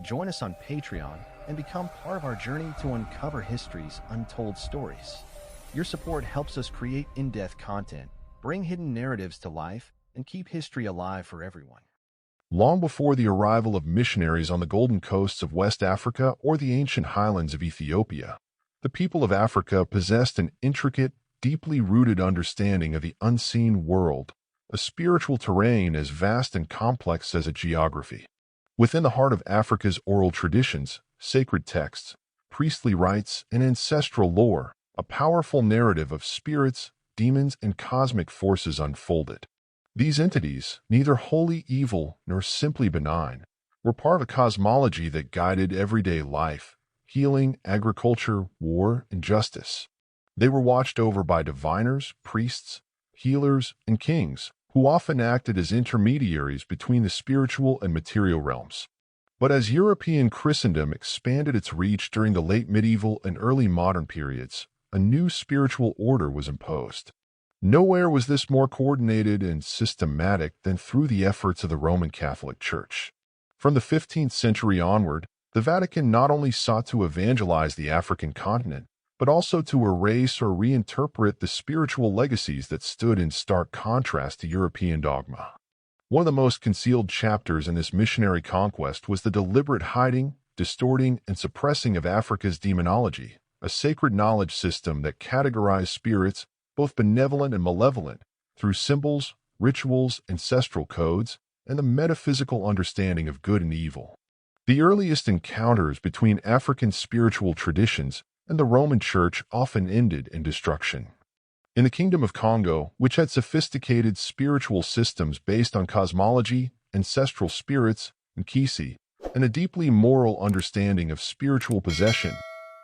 Join us on Patreon and become part of our journey to uncover history's untold stories. Your support helps us create in-depth content, bring hidden narratives to life, and keep history alive for everyone. Long before the arrival of missionaries on the golden coasts of West Africa or the ancient highlands of Ethiopia, the people of Africa possessed an intricate, deeply rooted understanding of the unseen world, a spiritual terrain as vast and complex as its geography. Within the heart of Africa's oral traditions, sacred texts, priestly rites, and ancestral lore, a powerful narrative of spirits, demons, and cosmic forces unfolded. These entities, neither wholly evil nor simply benign, were part of a cosmology that guided everyday life, healing, agriculture, war, and justice. They were watched over by diviners, priests, healers, and kings, who often acted as intermediaries between the spiritual and material realms. But as European Christendom expanded its reach during the late medieval and early modern periods, a new spiritual order was imposed. Nowhere was this more coordinated and systematic than through the efforts of the Roman Catholic Church. From the 15th century onward, the Vatican not only sought to evangelize the African continent, but also to erase or reinterpret the spiritual legacies that stood in stark contrast to European dogma. One of the most concealed chapters in this missionary conquest was the deliberate hiding, distorting, and suppressing of Africa's demonology, a sacred knowledge system that categorized spirits, both benevolent and malevolent, through symbols, rituals, ancestral codes, and the metaphysical understanding of good and evil. The earliest encounters between African spiritual traditions and the Roman Church often ended in destruction. In the Kingdom of Kongo, which had sophisticated spiritual systems based on cosmology, ancestral spirits, nkisi, and a deeply moral understanding of spiritual possession,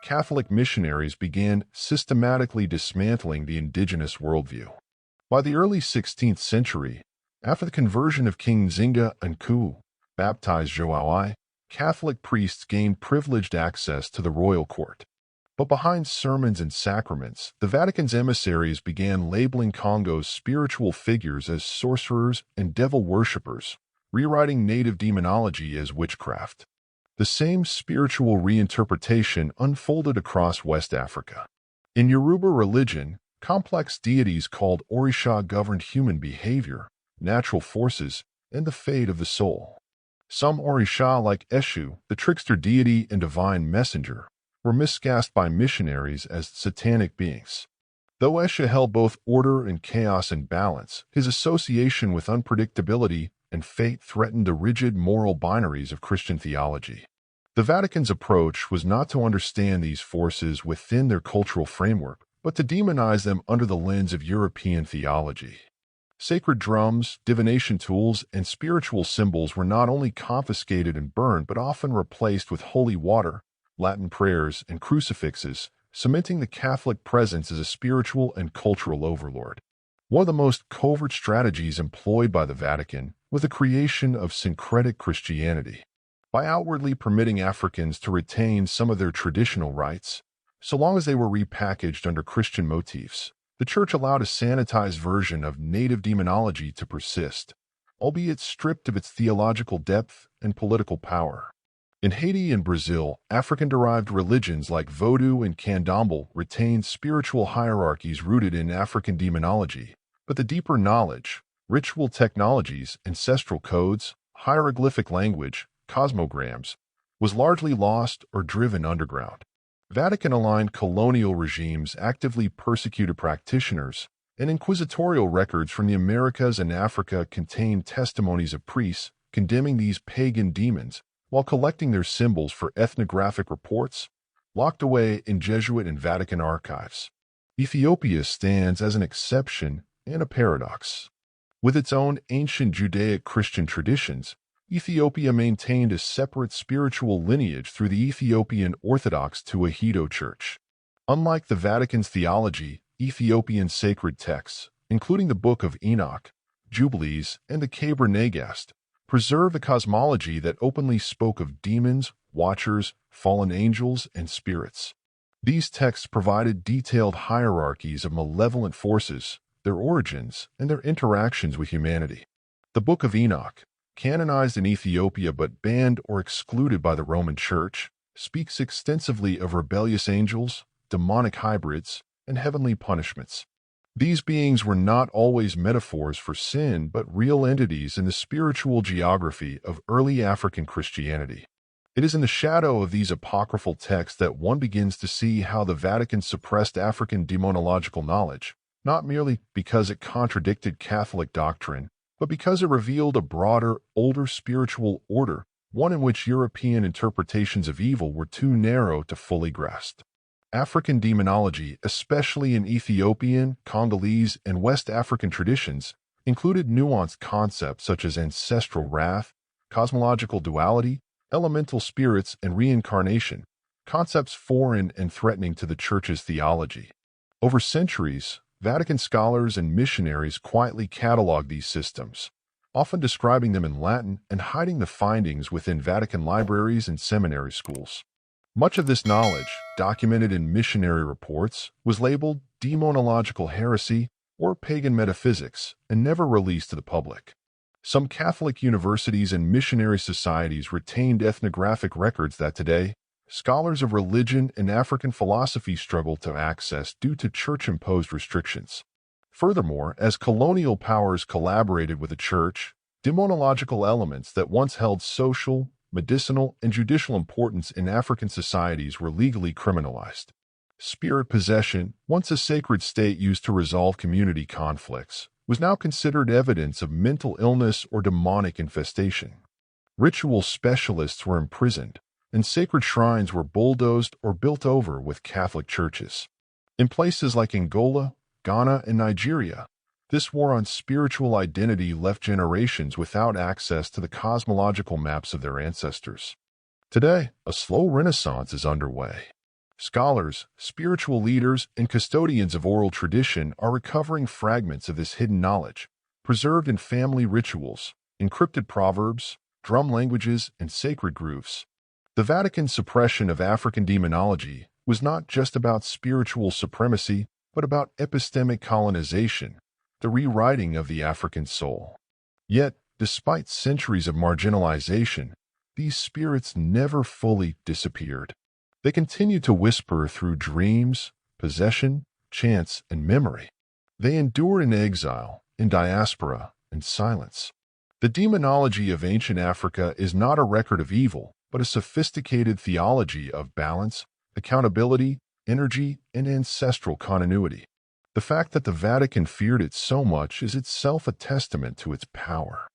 Catholic missionaries began systematically dismantling the indigenous worldview. By the early 16th century, after the conversion of King Nzinga Nku, baptized Joao I, Catholic priests gained privileged access to the royal court. But behind sermons and sacraments, the Vatican's emissaries began labeling Congo's spiritual figures as sorcerers and devil worshippers, rewriting native demonology as witchcraft. The same spiritual reinterpretation unfolded across West Africa. In Yoruba religion, complex deities called Orisha governed human behavior, natural forces, and the fate of the soul. Some Orisha, like Eshu, the trickster deity and divine messenger, were miscast by missionaries as satanic beings. Though Eshu held both order and chaos in balance, his association with unpredictability and fate threatened the rigid moral binaries of Christian theology. The Vatican's approach was not to understand these forces within their cultural framework, but to demonize them under the lens of European theology. Sacred drums, divination tools, and spiritual symbols were not only confiscated and burned, but often replaced with holy water, Latin prayers, and crucifixes, cementing the Catholic presence as a spiritual and cultural overlord. One of the most covert strategies employed by the Vatican was the creation of syncretic Christianity. By outwardly permitting Africans to retain some of their traditional rites, so long as they were repackaged under Christian motifs, the Church allowed a sanitized version of native demonology to persist, albeit stripped of its theological depth and political power. In Haiti and Brazil, African-derived religions like Vodou and Candomblé retained spiritual hierarchies rooted in African demonology, but the deeper knowledge, ritual technologies, ancestral codes, hieroglyphic language, cosmograms, was largely lost or driven underground. Vatican-aligned colonial regimes actively persecuted practitioners, and inquisitorial records from the Americas and Africa contained testimonies of priests condemning these pagan demons, while collecting their symbols for ethnographic reports, locked away in Jesuit and Vatican archives. Ethiopia stands as an exception and a paradox. With its own ancient Judaic Christian traditions, Ethiopia maintained a separate spiritual lineage through the Ethiopian Orthodox Tewahedo Church. Unlike the Vatican's theology, Ethiopian sacred texts, including the Book of Enoch, Jubilees, and the Keber Nagast, preserve a cosmology that openly spoke of demons, watchers, fallen angels, and spirits. These texts provided detailed hierarchies of malevolent forces, their origins, and their interactions with humanity. The Book of Enoch, canonized in Ethiopia but banned or excluded by the Roman Church, speaks extensively of rebellious angels, demonic hybrids, and heavenly punishments. These beings were not always metaphors for sin, but real entities in the spiritual geography of early African Christianity. It is in the shadow of these apocryphal texts that one begins to see how the Vatican suppressed African demonological knowledge, not merely because it contradicted Catholic doctrine, but because it revealed a broader, older spiritual order, one in which European interpretations of evil were too narrow to fully grasp. African demonology, especially in Ethiopian, Congolese, and West African traditions, included nuanced concepts such as ancestral wrath, cosmological duality, elemental spirits, and reincarnation, concepts foreign and threatening to the Church's theology. Over centuries, Vatican scholars and missionaries quietly cataloged these systems, often describing them in Latin and hiding the findings within Vatican libraries and seminary schools. Much of this knowledge, documented in missionary reports, was labeled demonological heresy or pagan metaphysics and never released to the public. Some Catholic universities and missionary societies retained ethnographic records that today, scholars of religion and African philosophy struggle to access due to church-imposed restrictions. Furthermore, as colonial powers collaborated with the Church, demonological elements that once held social, medicinal, and judicial importance in African societies were legally criminalized. Spirit possession, once a sacred state used to resolve community conflicts, was now considered evidence of mental illness or demonic infestation. Ritual specialists were imprisoned, and sacred shrines were bulldozed or built over with Catholic churches. In places like Angola, Ghana, and Nigeria, this war on spiritual identity left generations without access to the cosmological maps of their ancestors. Today, a slow renaissance is underway. Scholars, spiritual leaders, and custodians of oral tradition are recovering fragments of this hidden knowledge, preserved in family rituals, encrypted proverbs, drum languages, and sacred grooves. The Vatican's suppression of African demonology was not just about spiritual supremacy, but about epistemic colonization, the rewriting of the African soul. Yet, despite centuries of marginalization, these spirits never fully disappeared. They continue to whisper through dreams, possession, chants, and memory. They endure in exile, in diaspora, and silence. The demonology of ancient Africa is not a record of evil, but a sophisticated theology of balance, accountability, energy, and ancestral continuity. The fact that the Vatican feared it so much is itself a testament to its power.